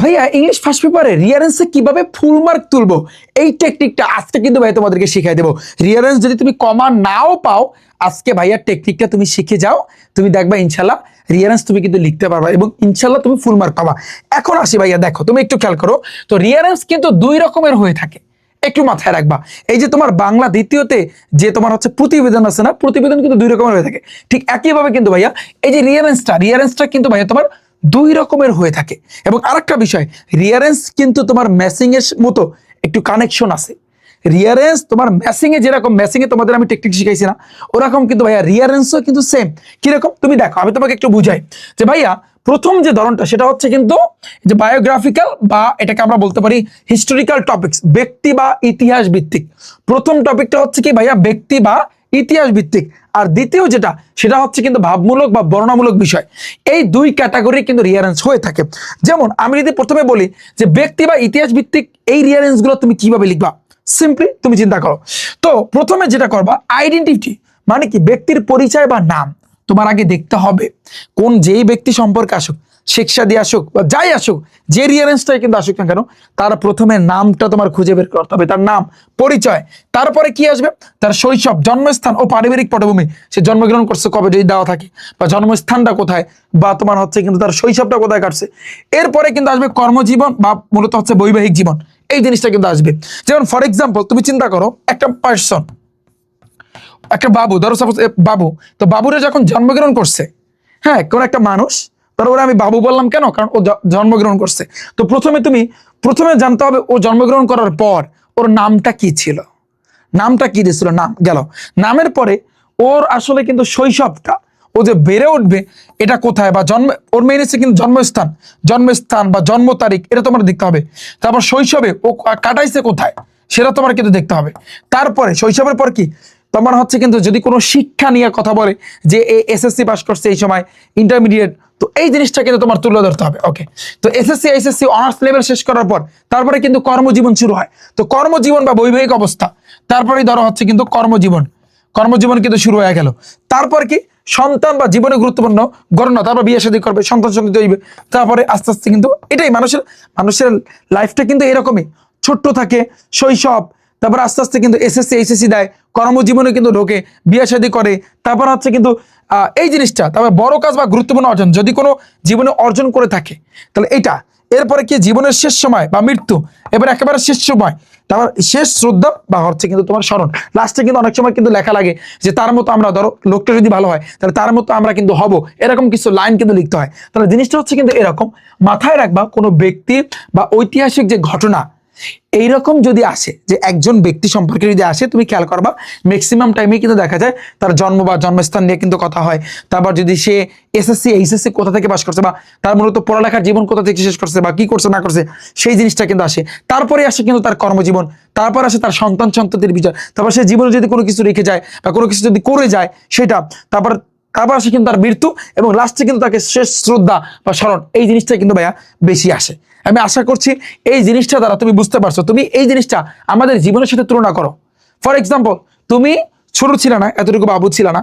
ভাইয়া English first পেপারে রিয়ারেন্সে কিভাবে ফুল মার্ক তুলবো এই টেকনিকটা আজকে কিন্তু ভাই তোমাদেরকে শিখাই দেবো। রিয়ারেন্স যদি তুমি কমা নাও পাও, আজকে ভাইয়া টেকনিকটা তুমি শিখে যাও, তুমি দেখবা ইনশাল্লাহ রিয়ারেন্স তুমি কিন্তু লিখতে পারবা এবং ইনশাল্লাহ তুমি ফুল মার্ক পাবা। এখন আসি ভাইয়া, দেখো তুমি একটু খেয়াল করো তো, রিয়ারেন্স কিন্তু দুই রকমের হয়ে থাকে, একটু মাথায় রাখবা। এই যে তোমার বাংলা দ্বিতীয়তে যে তোমার হচ্ছে প্রতিবেদন আছে না, প্রতিবেদন কিন্তু দুই রকমের হয়ে থাকে। ঠিক একইভাবে কিন্তু ভাইয়া এই যে রিয়ারেন্সটা কিন্তু ভাইয়া তোমার দুই রকমের হয়ে থাকে। এবং আরেকটা বিষয়, রিয়ারেন্স কিন্তু তোমার ম্যাচিং এর মতো একটু কানেকশন আছে। রিয়ারেন্স তোমার ম্যাচিং এ যেরকম, ম্যাচিং এ তোমাদের আমি টেকনিক শিখাইছি না, ওরকম কিন্তু ভাইয়া রিয়ারেন্সও কিন্তু সেম। কিরকম তুমি দেখো, আমি তোমাকে একটু বুঝাই যে ভাইয়া প্রথম যে ধরনটা সেটা হচ্ছে কিন্তু যে বায়োগ্রাফিক্যাল বা এটাকে আমরা বলতে পারি হিস্টোরিক্যাল টপিকস, ব্যক্তি বা ইতিহাস ভিত্তিক। প্রথম টপিকটা হচ্ছে কি ভাইয়া ব্যক্তি বা ইতিহাস ভিত্তিক, আর দ্বিতীয় যেটা সেটা হচ্ছে কিন্তু ভাবমূলক বা বর্ণনামূলক বিষয়। এই দুই ক্যাটাগরি কিন্তু রিয়ারেন্স হয়ে থাকে। যেমন আমি যদি প্রথমে বলি যে ব্যক্তি বা ইতিহাস ভিত্তিক এই রিয়ারেন্স গুলো তুমি কিভাবে লিখবা, সিম্পলি তুমি চিন্তা করো। তো প্রথমে যেটা করবা আইডেন্টিটি, মানে কি ব্যক্তির পরিচয় বা নাম তোমার আগে দেখতে হবে। কোন যেই ব্যক্তি সম্পর্কে আসুক, শিক্ষা দিয়ে আসুক বা যাই আসুক, যে রিয়ারেন্সটাই কিন্তু আসুক না কেন, তার প্রথমে নামটা তোমার খুঁজে বের করতে হবে, তার নাম পরিচয়। তারপরে কি আসবে, তার শৈশব, জন্মস্থান ও পারিবারিক পটভূমি, সে জন্মগ্রহণ করছে কবে যদি দেওয়া থাকে, বা জন্মস্থানটা কোথায়, বা তোমার হচ্ছে কিন্তু তার শৈশবটা কোথায় কাটছে। এরপরে কিন্তু আসবে কর্মজীবন বা মূলত হচ্ছে বৈবাহিক জীবন, এই জিনিসটা কিন্তু আসবে। যেমন ফর এক্সাম্পল তুমি চিন্তা করো একটা পার্সন, একটা বাবু, ধরো সাপোজ বাবু, তো বাবুরা যখন জন্মগ্রহণ করছে, হ্যাঁ কোন একটা মানুষ, তার ওরা আমি বাবু বললাম কেন, কারণ ও জন্মগ্রহণ করছে। তো প্রথমে জানতে হবে ও জন্মগ্রহণ করার পর ওর নামটা কি ছিল, নামটা কি দিয়েছিল, নাম গেল। নামের পরে ওর আসলে কিন্তু শৈশবটা, ও যে বেড়ে উঠবে এটা কোথায়, বা ওর মেন হচ্ছে কিন্তু জন্মস্থান বা জন্ম তারিখ, এটা তোমার দেখতে হবে। তারপর শৈশবে ও কাটাইছে কোথায় সেটা তোমার কিন্তু দেখতে হবে। তারপরে শৈশবের পর কি তোমার হচ্ছে কিন্তু যদি কোনো শিক্ষা নিয়ে কথা বলে যে এসএসসি পাস করছে এই সময়, ইন্টারমিডিয়েট, তো এই জিনিসটা কিন্তু তোমার তুলে ধরতে হবে। ওকে, তো এসএসসি অনার্স লেভেল শেষ করার পর তারপরে কিন্তু কর্মজীবন শুরু হয়। তো কর্মজীবন বা বৈবাহিক অবস্থা, তারপরে ধরো হচ্ছে কিন্তু কর্মজীবন কিন্তু শুরু হয়ে গেল। তারপর কি সন্তান বা জীবনে গুরুত্বপূর্ণ গণনা, তারপর বিয়ে শাদী করবে, সন্তান সন্ততি হইবে। তারপরে আস্তে আস্তে কিন্তু এটাই মানুষের লাইফটা কিন্তু এরকমই, ছোট্ট থাকে শৈশব, তারপর আস্তে আস্তে কিন্তু এইচএসসি দেয়, কর্মজীবনে কিন্তু ঢোকে, বিয়ে শাদী করে, তারপর হচ্ছে কিন্তু এই জিনিসটা, তারপর বড় কাজ বা গুরুত্বপূর্ণ অর্জন যদি কোনো জীবনে অর্জন করে থাকে তাহলে এটা। এরপরে কি জীবনের শেষ সময় বা মৃত্যু, এবার একেবারে শেষ সময়, তারপর শেষ শ্রদ্ধা বা হচ্ছে কিন্তু তোমার স্মরণ। লাস্টে কিন্তু অনেক সময় কিন্তু লেখা লাগে যে তার মতো আমরা, ধরো লোকটা যদি ভালো হয় তাহলে তার মতো আমরা কিন্তু হব, এরকম কিছু লাইন কিন্তু লিখতে হয়। তাহলে জিনিসটা হচ্ছে কিন্তু এরকম, মাথায় রাখবা কোনো ব্যক্তি বা ঐতিহাসিক যে ঘটনা এইরকম যদি আসে, যে একজন ব্যক্তি সম্পর্কে যদি আসে, তুমি খেয়াল করবা ম্যাক্সিমাম টাইমে কিন্তু দেখা যায় তার জন্ম বা জন্মস্থান নিয়ে কিন্তু কথা হয়। তারপর যদি সে এইচএসসি কোথা থেকে পাস করছে, বা তার মূলত পড়ালেখার জীবন কোথা থেকে শেষ করছে, বা কি করছে না করছে, সেই জিনিসটা কিন্তু আসে। তারপরে আসে কিন্তু তার কর্মজীবন, তারপর আসে তার সন্তান সন্ততির বিচার, তারপর সে জীবনে যদি কোনো কিছু রেখে যায় বা কোনো কিছু যদি করে যায় সেটা, তারপর আসে কিন্তু তার মৃত্যু, এবং লাস্টে কিন্তু তাকে শেষ শ্রদ্ধা বা স্মরণ, এই জিনিসটা কিন্তু ভাইয়া বেশি আসে। আমি আশা করছি এই জিনিসটা দ্বারা তুমি বুঝতে পারছো। তুমি এই জিনিসটা আমাদের জীবনের সাথে তুলনা করো। ফর এক্সাম্পল তুমি ছোট ছিল না, এতটুকু বাবু ছিল না,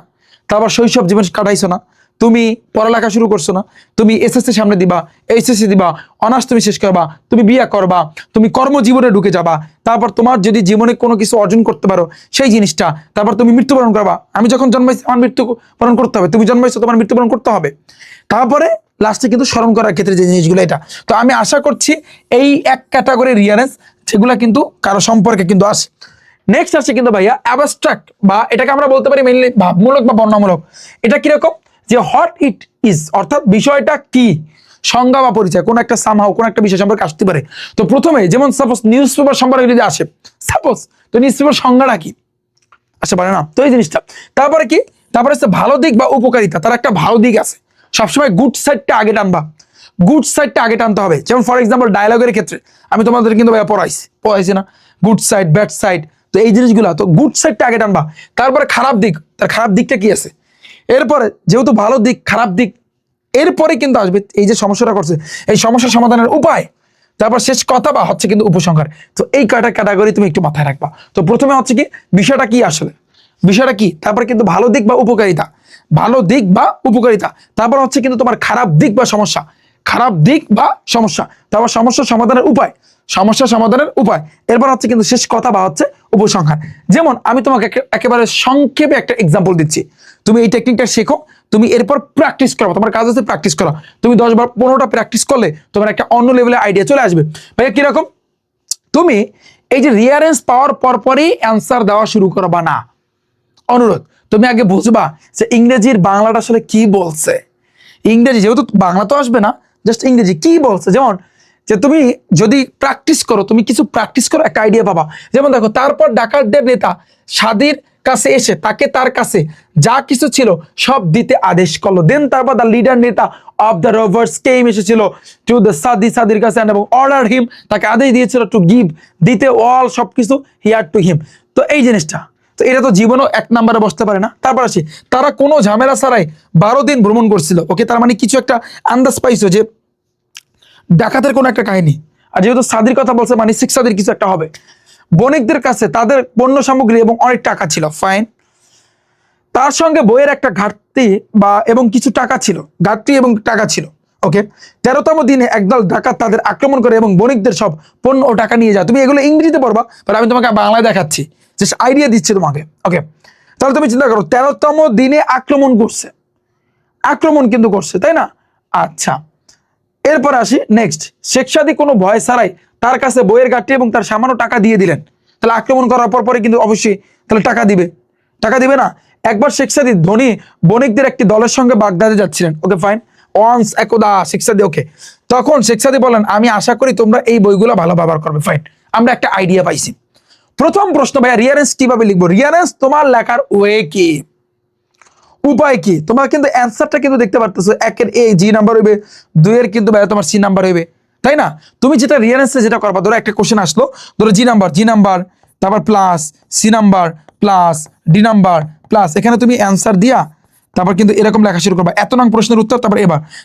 তারপর শৈশব জীবন কাটাইছো না, তুমি পড়ালেখা শুরু করছো না, তুমি এসএসসি সামনে দিবা, এইচএসসি দিবা, অনার্স তুমি শেষ করবা, তুমি বিয়ে করবা, তুমি কর্মজীবনে ঢুকে যাবা, তারপর তোমার যদি জীবনে কোনো কিছু অর্জন করতে পারো সেই জিনিসটা, তারপর তুমি মৃত্যুবরণ করবা। আমি যখন জন্মাইছি আমার মৃত্যুবরণ করতে হবে, তুমি জন্মাইছো তোমার মৃত্যুবরণ করতে হবে। তারপরে লাস্টে কিন্তু স্মরণ করার ক্ষেত্রে যে জিনিসগুলো, এটা তো আমি আশা করছি এই এক ক্যাটাগরি রিয়ারেন্স যেগুলো কিন্তু কারো সম্পর্কে কিন্তু আসে। নেক্সট আছে কিন্তু ভাইয়া অ্যাবস্ট্রাক্ট, বা এটাকে আমরা বলতে পারি মেইনলি ভাবমূলক বা বর্ণনামূলক। এটা কিরকম, যে হোয়াট ইট ইজ, অর্থাৎ বিষয়টা কি, সংজ্ঞা বা পরিচয়, কোন একটা সামহাও কোন একটা বিষয় সম্পর্কে আসতে পারে। তো প্রথমে যেমন সাপোজ নিউজ পেপার সম্পর্কে যদি আসে, সাপোজ তো নিউজ পেপার সংজ্ঞাটা কি আসতে পারে না, তো এই জিনিসটা। তারপরে কি, তারপরে হচ্ছে ভালো দিক বা উপকারিতা, তার একটা ভালো দিক আছে, সবসময় গুড সাইডটা আগে টানবা, গুড সাইডটা আগে টানতে হবে। যেমন ফর এক্সাম্পল ডায়লগের ক্ষেত্রে আমি তোমাদের কিন্তু ভাইয়া পড়াইছি না, গুড সাইড ব্যাড সাইড, তো এই জিনিসগুলো, তো গুড সাইডটা আগে টানবা। তারপরে খারাপ দিক, তার খারাপ দিকটা কি আছে, এরপরে যেহেতু ভালো দিক খারাপ দিক, এরপরে কিন্তু আসবে এই যে সমস্যাটা করছে এই সমস্যার সমাধানের উপায়, তারপর শেষ কথা বা হচ্ছে কিন্তু উপসংহার। তো এই কয়টা ক্যাটাগরি তুমি একটু মাথায় রাখবা। তো প্রথমে হচ্ছে কি বিষয়টা কি, আসলে বিষয়টা কি, তারপর কিন্তু ভালো দিক বা উপকারিতা, তারপর হচ্ছে কিন্তু তোমার খারাপ দিক বা সমস্যা, খারাপ দিক বা সমস্যা, তারপর সমস্যা সমাধানের উপায়, এরপর হচ্ছে কিন্তু শেষ কথা বা হচ্ছে উপসংহার। যেমন আমি তোমাকে একেবারে সংক্ষেপে একটা এক্সাম্পল দিচ্ছি, তুমি এই টেকনিকটা শেখো, তুমি এরপর প্র্যাকটিস করো, তোমার কাজ হচ্ছে প্র্যাকটিস করা, তুমি 10-15টা প্র্যাকটিস করলে তোমার একটা অন্য লেভেলের আইডিয়া চলে আসবে। ভাইয়া কিরকম, তুমি এই যে রিয়ারেন্স পাওয়ার পরপরই অ্যান্সার দেওয়া শুরু করবা না, অনুরোধ। তুমি আগে বুঝবা যে ইংরেজির বাংলাটা আসলে কি বলছে, ইংরেজি যেহেতু বাংলা তো আসবে না, জাস্ট ইংরেজি কি বলছে। যেমন যে তুমি যদি প্র্যাকটিস করো, তুমি কিছু প্র্যাকটিস করো, একটা আইডিয়া পাবা। যেমন দেখো, তারপর ডাকাতদের নেতা সাদির কাছে এসে তাকে তার কাছে যা কিছু ছিল সব দিতে আদেশ করলো। দেন তারপর দ্য লিডার নেতা অফ দ্য রোভার্স কেম এসেছিল টু দ্য সাদির কাছে এবং অর্ডার হিম, তাকে আদেশ দিয়েছিল টু গিভ, দিতে অল সবকিছু হিয়ার টু হিম। তো এই জিনিসটা, তো এটা তো জীবনও 1 নম্বরে বসতে পারে না। তারপর আসি, তারা কোনো ঝামেলা ছাড়াই 12 দিন ভ্রমণ করছিল। ওকে, তার মানে কিছু একটা আন্দাজ পাইছো যে ডাকাতের কোনো একটা কাহিনী, আর যেহেতু সাদির কথা বলছে মানে শিখ সাদির কিছু একটা হবে। বণিকদের কাছে তাদের পণ্য সামগ্রী এবং অনেক টাকা ছিল, ফাইন। তার সঙ্গে বইয়ের একটা ঘাটতি এবং কিছু টাকা ছিল, ওকে। 13তম দিনে একদল ডাকাত তাদের আক্রমণ করে এবং বণিকদের সব পণ্য ও টাকা নিয়ে যায়। তুমি এগুলো ইংরেজিতে পড়বা, বাট আমি তোমাকে বাংলায় দেখাচ্ছি, জাস্ট আইডিয়া দিচ্ছি তোমাকে, ওকে। তাহলে তুমি চিন্তা করো, 13তম দিনে আক্রমণ কিন্তু করছে, তাই না? আচ্ছা, এরপর আসি নেক্সট। শেখ সাদি কোনো ভয় ছাড়াই তার কাছে বইয়ের ঘাটতি এবং তার সামান্য টাকা দিয়ে দিলেন। তাহলে আক্রমণ করার পরে কিন্তু অবশ্যই তাহলে টাকা দিবে না। একবার শেখ সাদি ধনী বণিকদের একটি দলের সঙ্গে বাগদাদে যাচ্ছিলেন, ওকে ফাইন। ওয়ান্স একদা শেখ সাদি, ওকে। তখন শেখ সাদি বলেন, আমি আশা করি তোমরা এই বইগুলো ভালো ব্যবহার করবে, ফাইন। আমরা একটা আইডিয়া পাইছি। প্রথম প্রশ্ন, ভাইয়া রিয়ারেন্স কিভাবে লিখবো? রিয়ারেন্স তোমার লেখার ওয়ে কি, উপায় কি? তোমার কিন্তু অ্যান্সারটা কিন্তু দেখতে পারতেছো, 1-এর এ জি নাম্বার হইবে, 2-এর কিন্তু ভাইয়া তোমার সি নাম্বার হইবে, তাই না? তুমি যেটা রিয়ারেন্সে যেটা করবা, ধরো একটা কোশ্চেন আসলো, ধরো জি নাম্বার, তারপর plus c number plus d number plus, এখানে তুমি অ্যান্সার দিয়া তারপর কিন্তু এরকম লেখা শুরু করবা, এত নং প্রশ্নের উত্তর,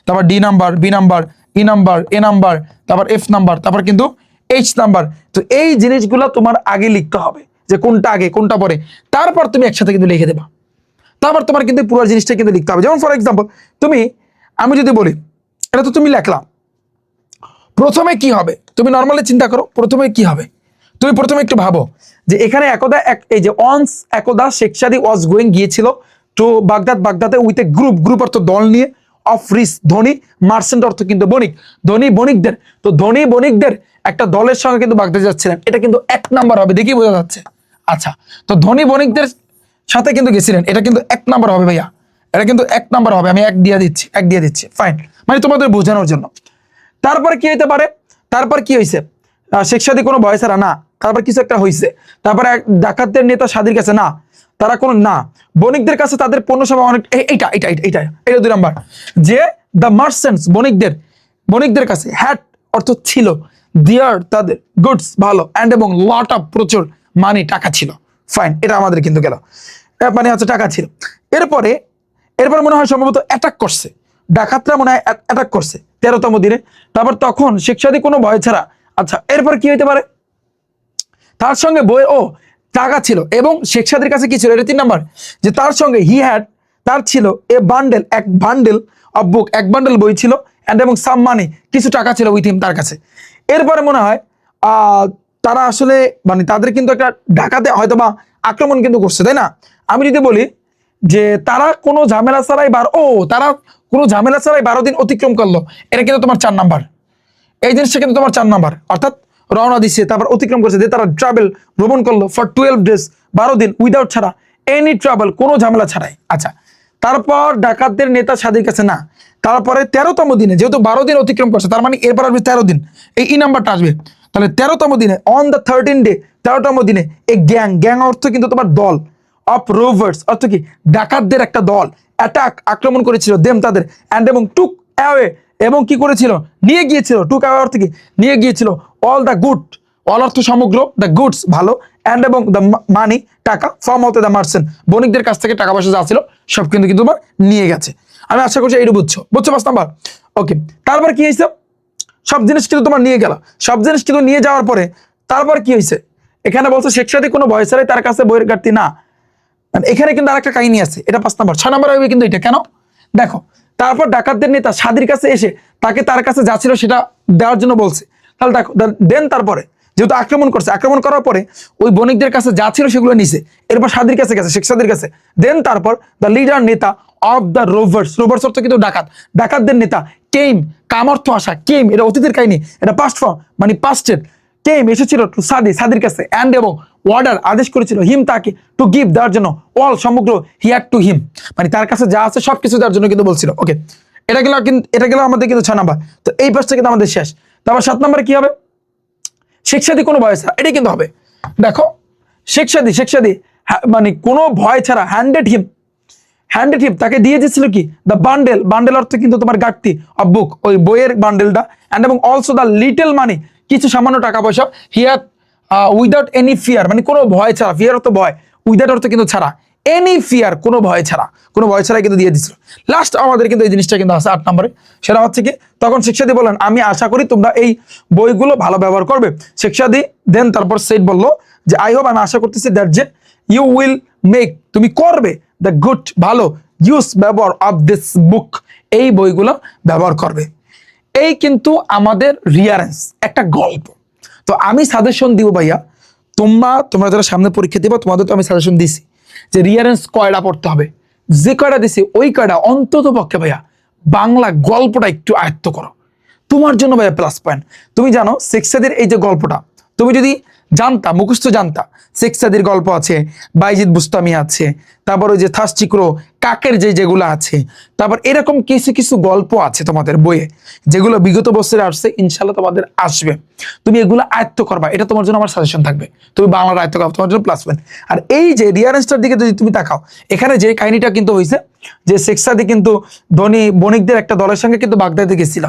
তারপর D number, B number, E number, A number, তারপর এফ নাম্বার, তারপর কিন্তু এইচ নাম্বার। তো এই জিনিসগুলো তোমার আগে লিখতে হবে, যে কোনটা আগে কোনটা পরে, তারপর তুমি একসাথে কিন্তু লিখে দেবা। তারপর তোমার কিন্তু পুরো জিনিসটা কিন্তু লিখতে হবে। যেমন ফর এক্সাম্পল, আমি যদি বলি, এটা তো তুমি লেখলাম, প্রথমে কি হবে? তুমি নর্মালি চিন্তা করো, প্রথমে কি হবে? তুমি প্রথমে একটু ভাবো যে এখানে এই যে ওয়ান্স একদা শেখ সাদি ওয়াজ গোয়িং, গিয়েছিল টু বাগদাদে উইথ এ গ্রুপ অর্থ দল নিয়ে, অফ রিচ ধনী, মার্চেন্ট অর্থ কিন্তু বণিক, ধনী বণিকদের একটা দলের সঙ্গে কিন্তু বাগদাদে যাচ্ছিলেন। এটা কিন্তু 1 নাম্বার হবে, দেখি বোঝা যাচ্ছে। আচ্ছা, তো ধনী বণিকদের সাথে কিন্তু গেছিলেন, এটা কিন্তু 1 নাম্বার হবে ভাইয়া, এটা কিন্তু 1 নাম্বার হবে। আমি 1 দিয়ে দিচ্ছি, ফাইন, মানে তোমাদের বোঝানোর জন্য। তারপর কি হইতে পারে? তারপর কি হয়েছে? শেখ সাদি কোনো ভয় ছাড়া না, তারপর কিছু একটা হয়েছে। তারপরে ডাকাতদের নেতা সাদির কাছে না, তারা কোনো না, বণিকদের কাছে তাদের পণ্য সেবা অনেক, এটা 2 নাম্বার, যে দ্য মার্চেন্টস বণিকদের কাছে হ্যাড অর্থ ছিল, দেয়ার তাদের গুডস ভালো, অ্যান্ড এবং লট অফ প্রচুর মানি টাকা ছিল, ফাইন। এটা আমাদের কিন্তু গেল, মানে হচ্ছে টাকা ছিল। এরপরে মনে হয় সম্ভবত অ্যাটাক করছে, ডাকাতরা মনে হয় অ্যাটাক করছে 13তম দিনে। তারপর তখন শেখ সাদি কোনো ভয় ছাড়া, আচ্ছা এরপর কি হইতে পারে? তার সঙ্গে টাকা ছিল এবং শেখ সাদির কাছে কি ছিল? এটা 3 নাম্বার, যে তার সঙ্গে তার ছিল এক বান্ডেল অফ বুক, এক বান্ডেল বই ছিল, এন্ড এবং সাম মানি, কিছু টাকা ছিল উইথ হিম, তার কাছে। এরপরে মনে হয় তারা আসলে মানে তাদের কিন্তু একটা ডাকাতে হয়তো বা আক্রমণ কিন্তু করছে, তাই না? আমি যদি বলি যে তারা কোনো ঝামেলা ছাড়াই 12 দিন অতিক্রম করলো, এটা কিন্তু তোমার 4 নাম্বার। এই জিনিসটা কিন্তু তোমার 4 নাম্বার, অর্থাৎ রওনা দিচ্ছে, তারপর অতিক্রম করছে, যে তারা ভ্রমণ করলো ফর 12 ডেজ, 12 দিন উইদাউট ছাড়া, এনি ট্রাভেল, কোনো ঝামেলা ছাড়াই। আচ্ছা, তারপর ডাকাতদের নেতা সাদির কাছে না, তারপরে 13তম দিনে, যেহেতু 12 দিন অতিক্রম করছে, তার মানে এরপর আসবে 13 দিন, এই নাম্বারটা আসবে। তাহলে 13তম দিনে, অন দ্য 13 ডে, 13তম দিনে, এই গ্যাং অর্থ কিন্তু তোমার দল, অফ রোভার্স অর্থ কি ডাকাতদের একটা দল, আক্রমণ করেছিল দেম তাদের, অ্যান্ড এবং টুক অ্যাওয়ে, এবং কি করেছিল? নিয়ে গিয়েছিল। টুক অ্যাওয়ে অর্থ কি? নিয়ে গিয়েছিল। অল দ্য গুড, অল অর্থ সমগ্র, দ্য গুডস ভালো, অ্যান্ড এবং দ্য মানি টাকা, ফ্রম হতে দ্য মার্চেন্ট, বণিকদের কাছ থেকে টাকা পয়সা যা ছিল সব কিন্তু তোমার নিয়ে গেছে। আমি আশা করছি এইটু বুঝছো 5 নাম্বার, ওকে। তারপর কি হয়েছে? সব জিনিস কিন্তু তোমার নিয়ে গেল, সব জিনিস কিন্তু নিয়ে যাওয়ার পরে তারপর কি হয়েছে? এখানে বলছে শেখ সাদি কোনো ভয় ছাড়াই তার কাছে বইয়ের ঘাটতি না, এখানে কিন্তু আরেকটা কাহিনী আছে, এটা 5 নাম্বার। 6 নাম্বার হবে কিন্তু এটা কেন? দেখো, তারপর ডাকাতদের নেতা সাদির কাছে এসে তাকে তার কাছে যা ছিল সেটা দেওয়ার জন্য বলছে। তাহলে দেখো দেন তারপরে যেহেতু আক্রমণ করছে, আক্রমণ করার পরে ওই বণিকদের কাছে যা ছিল সেগুলো নিছে, এরপর সাদির কাছে গেছে, শেখ সাদির কাছে। দেন তারপর দ্য লিডার নেতা অফ দ্য রোভার্স, রোভার্স অর্থ কিন্তু ডাকাত, ডাকাতদের নেতা কেম, কাম অর্থ আসা, কেম এটা অতীতের কাহিনী, এটা পাস্ট ফর্ম মানে পাস্টের, কেম এসেছিল টু সাদি, সাদির কাছে, অ্যান্ড এবং অর্ডার আদেশ করেছিল হিম তাকে, টু গিভ দেওয়ার জন্য, অল সমগ্র, হি হ্যাড টু হিম মানে তার কাছে যা আছে সবকিছু দেওয়ার জন্য কিন্তু বলছিল। ওকে, এটা গেল আমাদের কিন্তু 6 নাম্বার। তো এই পাঁচটা কিন্তু আমাদের শেষ। তারপর 7 নম্বরে কি হবে? শেখ সাদি কোনো ভয় ছাড়া, এটাই কিন্তু হবে। দেখো শেখ সাদি মানে কোনো ভয় ছাড়া হ্যান্ডেড হিম তাকে দিয়ে দিচ্ছিল কি দ্য বান্ডেল, বান্ডেল অর্থ কিন্তু তোমার গাড়তি অফ বুক, ওই বইয়ের বান্ডেলটা, অ্যান্ড এবং অলসো দ্য লিটল মানি, কিছু সামান্য টাকা পয়সা, হিয়ার উইদাউট এনি ফিয়ার মানে কোনো ভয় ছাড়া, ফিয়ার অর্থ ভয়, উইদাউট অর্থ কিন্তু ছাড়া, এনি ফিয়ার কোনো ভয় ছাড়া কিন্তু দিয়ে দিচ্ছিল। লাস্ট আমাদের কিন্তু এই জিনিসটা কিন্তু আছে 8 নম্বরে, সেটা হচ্ছে কি তখন শেখ সাদি বলেন আমি আশা করি তোমরা এই বইগুলো ভালো ব্যবহার করবে। শেখ সাদি দেন তারপর সেট বললো যে আই হোপ, আমি আশা করতেছি দ্যাট যে ইউ উইল মেক, তুমি করবে দ্য গুড ভালো ইউজ ব্যবহার অফ দিস বুক, এই বইগুলো ব্যবহার করবে। এই কিন্তু আমাদের রিয়ারেন্স একটা গল্প। তো আমি সাজেশন দিব ভাইয়া, তোমরা যারা সামনে পরীক্ষা দিবা তোমাদের তো আমি সাজেশন দিছি যে রিয়ারেন্স কয়টা পড়তে হবে, যে কয়টা দিছি ওই কয়টা অন্তত পক্ষে ভাইয়া বাংলা গল্পটা একটু আয়ত্ত করো, তোমার জন্য ভাইয়া প্লাস পয়েন্ট। তুমি জানো শেখ সাদির এই যে গল্পটা তুমি যদি জানতা, মুখস্থ জানতা, শেখ সাদির গল্প আছে, বাইজিদ বুস্তামি আছে, তারপর ওই যে থাসচিক্র কাকের যেগুলো আছে, তারপর এরকম কিছু কিছু গল্প আছে তোমাদের বইয়ে যেগুলো বিগত বছরে আসছে, ইনশাল্লাহ তোমাদের আসবে। তুমি এগুলো আয়ত্ত করবা, এটা তোমার জন্য আমার সাজেশন থাকবে। তুমি বাংলার আয়ত্ত করবা, তোমার জন্য প্লাস পয়েন্ট। আর এই যে রিয়ারেন্সটার দিকে যদি তুমি তাকাও, এখানে যে কাহিনীটা কিন্তু হয়েছে যে শেখ সাদি কিন্তু ধনী বণিকদের একটা দলের সঙ্গে কিন্তু বাগদাদে গেছিল।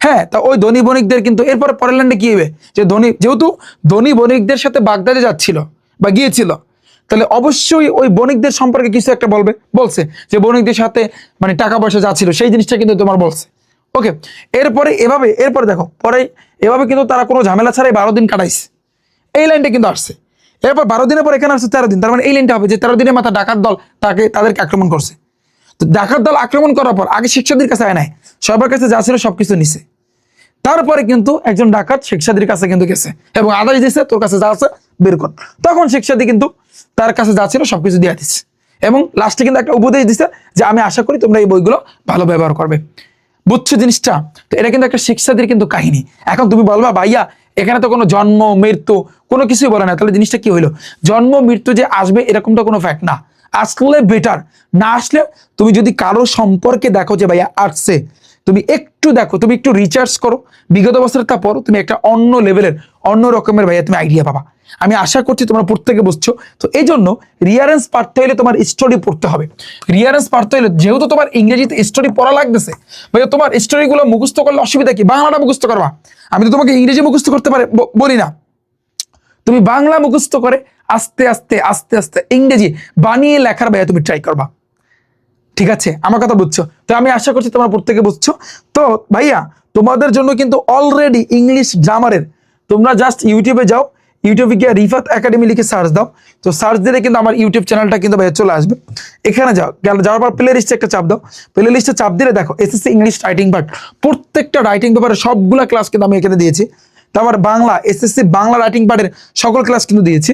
হ্যাঁ, তা ওই ধনী বণিকদের কিন্তু এরপরে পরের ল্যান্ডে কি হবে যে যেহেতু ধনী বণিকদের সাথে বাগদাদে যাচ্ছিল বা গিয়েছিল, তাহলে অবশ্যই ওই বণিকদের সম্পর্কে কিছু একটা বলছে যে বণিকদের সাথে মানে টাকা পয়সা যাচ্ছিল সেই জিনিসটা কিন্তু তোমার বলছে। ওকে, এরপরে দেখো পরে এভাবে কিন্তু তারা কোনো ঝামেলা ছাড়াই 12 দিন কাটাইছে, এই লাইনটা কিন্তু আসছে। এরপর 12 দিনের পর এখানে আসছে 13 দিন, তার মানে এই লাইনটা হবে যে 13 দিনের মাথা ডাকাত দল তাদেরকে আক্রমণ করছে। তো ডাকাত দল আক্রমণ করার পর আগে শেখ সাদির কাছে আয় নাই, সবার কাছে যা ছিল সবকিছু নিছে। তারপরে কিন্তু একজন ডাকাত শেখ সাদির কাছে কিন্তু গেছে এবং আদেশ দিচ্ছে তোর কাছে যা আছে বের কর। তখন শেখ সাদি কিন্তু তার কাছে যা ছিল সবকিছু দিয়ে দিচ্ছে এবং লাস্টে কিন্তু একটা উপদেশ দিচ্ছে যে আমি আশা করি তোমরা এই বইগুলো ভালো ব্যবহার করবে। বুঝছো জিনিসটা? তো এটা কিন্তু একটা শেখ সাদির কিন্তু কাহিনী। এখন তুমি বলবা ভাইয়া এখানে তো কোনো জন্ম মৃত্যু কোনো কিছুই বলে না, তাহলে জিনিসটা কি হইলো? জন্ম মৃত্যু যে আসবে এরকমটা কোনো ফ্যাক্ট না, আসলে বেটার, না আসলে তুমি যদি কারো সম্পর্কে দেখো যে ভাইয়া আসছে, তুমি একটু দেখো, তুমি একটু রিচার্জ করো বিগত বছরের, তারপর তুমি একটা অন্য লেভেলের অন্য রকমের ভাইয়া তুমি আইডিয়া পাবা। আমি আশা করছি তোমরা প্রত্যেকে বুঝছো। তো এই জন্য রিয়ারেন্স পড়তে হলে তোমার স্টোরি পড়তে হবে। রিয়ারেন্স পড়তে হলে যেহেতু তোমার ইংরেজিতে স্টোরি পড়া লাগতেছে ভাইয়া, তোমার স্টোরিগুলো মুখস্থ করলে অসুবিধা কি? বাংলাটা মুখস্থ করবা। আমি তো তোমাকে ইংরেজি মুখস্থ করতে বলি না, তুমি বাংলা মুখস্থ করে আস্তে আস্তে আস্তে আস্তে ইংরেজি বানিয়ে লেখার ভাইয়া তুমি ট্রাই করবা। ঠিক আছে, আমার কথা বুঝছো? তো আমি আশা করছি তোমরা প্রত্যেকে বুঝছো। তো ভাইয়া তোমাদের জন্য কিন্তু অলরেডি ইংলিশ গ্রামারের, তোমরা জাস্ট ইউটিউবে যাও, ইউটিউবে গিয়ে রিফাত একাডেমি লিখে সার্চ দাও। তো সার্চ দিলে কিন্তু আমার ইউটিউব চ্যানেলটা কিন্তু ভাইয়া চলে আসবে। এখানে যাওয়ার পর প্লে লিস্টে একটা চাপ দাও। প্লে লিস্টে চাপ দিলে দেখো এসএসসি ইংলিশ রাইটিং পার্ট, প্রত্যেকটা রাইটিং পেপারের সবগুলা ক্লাস কিন্তু আমি এখানে দিয়েছি। তারপর বাংলা এসএসসি বাংলা রাইটিং পার্টের সকল ক্লাস কিন্তু দিয়েছি।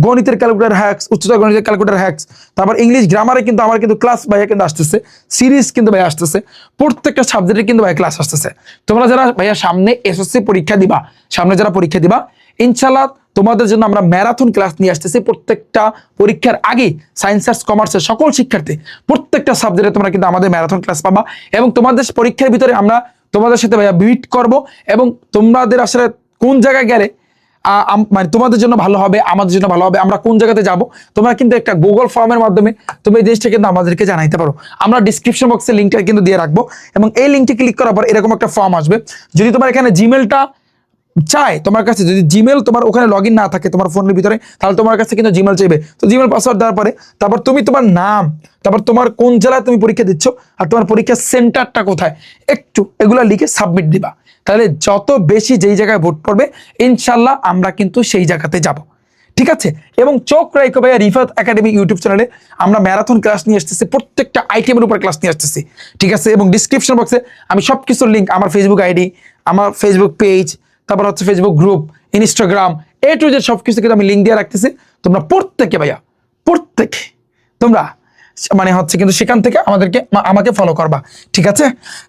গণিতের ক্যালকুলেটর হ্যাক্স, উচ্চতর গণিতের ক্যালকুলেটর হ্যাক্স, তারপর ইংলিশ গ্রামারে কিন্তু আমার কিন্তু ক্লাস ভাইয়া কিন্তু আসতেছে, সিরিজ কিন্তু ভাইয়া আসতেছে, প্রত্যেকটা সাবজেক্টের কিন্তু ভাইয়া ক্লাস আসতেছে। তোমরা যারা ভাইয়া সামনে এসএসসি পরীক্ষা দিবা, ইনশাল্লাহ তোমাদের জন্য আমরা ম্যারাথন ক্লাস নিয়ে আসতেছি। প্রত্যেকটা পরীক্ষার আগে সায়েন্স আর্টস কমার্সের সকল শিক্ষার্থী প্রত্যেকটা সাবজেক্টে তোমরা কিন্তু আমাদের ম্যারাথন ক্লাস পাবা এবং তোমাদের পরীক্ষার ভিতরে আমরা তোমাদের সাথে ভাইয়া মিট করব এবং তোমাদের আসলে কোন জায়গায় গেলে মানে তোমাদের জন্য ভালো হবে, আমাদের জন্য ভালো হবে, আমরা কোন জায়গাতে যাব, তোমরা কিন্তু একটা গুগল ফর্মের মাধ্যমে তুমি এই জিনিসটা কিন্তু আমাদেরকে জানাইতে পারো। আমরা ডিসক্রিপশন বক্সে লিঙ্কটা কিন্তু দিয়ে রাখবো এবং এই লিঙ্কটি ক্লিক করার পর এরকম একটা ফর্ম আসবে। যদি তোমার এখানে জিমেলটা চাই তোমার কাছে, যদি জিমেল তোমার ওখানে লগ ইন না থাকে তোমার ফোনের ভিতরে, তাহলে তোমার কাছে কিন্তু জিমেল চাইবে। তো জিমেল পাসওয়ার্ড দেওয়ার পরে তারপর তুমি তোমার নাম, তারপর তোমার কোন জেলায় তুমি পরীক্ষা দিচ্ছ আর তোমার পরীক্ষার সেন্টারটা কোথায়, একটু এগুলা লিখে সাবমিট দিবা। তাহলে যত বেশি যেই জায়গায় ভোট পড়বে ইনশাল্লাহ আমরা কিন্তু সেই জায়গাতে যাব। ঠিক আছে। এবং চোখ রাখো ভাইয়া রিফাত একাডেমি ইউটিউব চ্যানেলে আমরা ম্যারাথন ক্লাস নিয়ে আসতেছি, প্রত্যেকটা আইটেমের উপর ক্লাস নিয়ে আসতেছি, ঠিক আছে। এবং ডিসক্রিপশন বক্সে আমি সব কিছুর লিঙ্ক, আমার ফেসবুক আইডি, আমার ফেসবুক পেজ, তারপর হচ্ছে Facebook group, Instagram, A to Z সব কিছু কিন্তু আমি লিঙ্ক দিয়ে রাখতেছি। তোমরা প্রত্যেকে ভাইয়া প্রত্যেকে তোমরা মানে হচ্ছে কিন্তু সেখান থেকে আমাকে ফলো করবা, ঠিক আছে।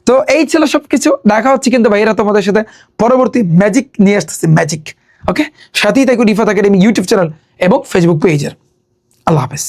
তো এই ছিল সবকিছু, দেখা হচ্ছে কিন্তু ভাইয়েরা তোমাদের সাথে পরবর্তী ম্যাজিক নিয়ে আসতেছি, ম্যাজিক। ওকে, সাথেই থাকো রিফাত একাডেমি ইউটিউব চ্যানেল এবং ফেসবুক পেজের। আল্লাহ হাফেজ।